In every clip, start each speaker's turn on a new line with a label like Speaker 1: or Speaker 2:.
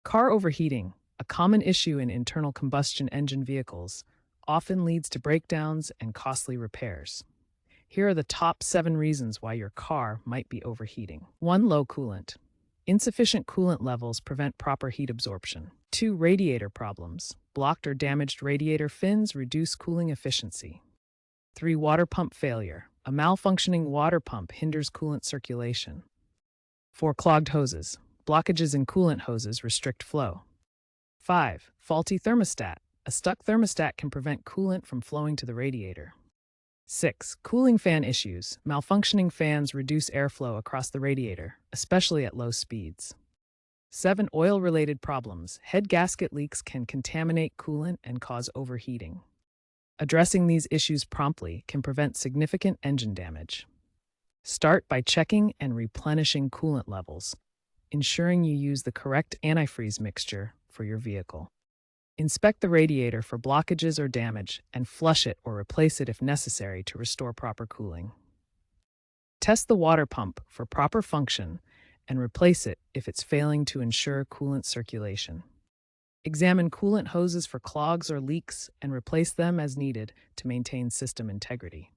Speaker 1: Car overheating, a common issue in internal combustion engine vehicles, often leads to breakdowns and costly repairs. Here are the top 7 reasons why your car might be overheating. 1. Low coolant. Insufficient coolant levels prevent proper heat absorption. 2. Radiator problems. Blocked or damaged radiator fins reduce cooling efficiency. 3. Water pump failure. A malfunctioning water pump hinders coolant circulation. 4. Clogged hoses. Blockages in coolant hoses restrict flow. 5. Faulty thermostat. A stuck thermostat can prevent coolant from flowing to the radiator. 6. Cooling fan issues. Malfunctioning fans reduce airflow across the radiator, especially at low speeds. 7. Oil-related problems. Head gasket leaks can contaminate coolant and cause overheating. Addressing these issues promptly can prevent significant engine damage. Start by checking and replenishing coolant levels, ensuring you use the correct antifreeze mixture for your vehicle. Inspect the radiator for blockages or damage and flush it or replace it if necessary to restore proper cooling. Test the water pump for proper function and replace it if it's failing to ensure coolant circulation. Examine coolant hoses for clogs or leaks and replace them as needed to maintain system integrity.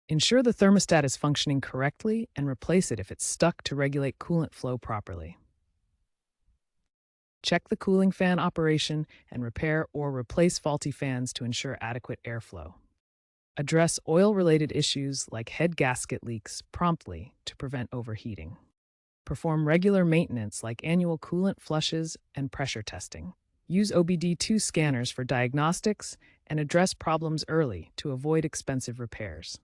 Speaker 1: Ensure the thermostat is functioning correctly and replace it if it's stuck to regulate coolant flow properly. Check the cooling fan operation and repair or replace faulty fans to ensure adequate airflow. Address oil-related issues like head gasket leaks promptly to prevent overheating. Perform regular maintenance like annual coolant flushes and pressure testing. Use OBD2 scanners for diagnostics and address problems early to avoid expensive repairs.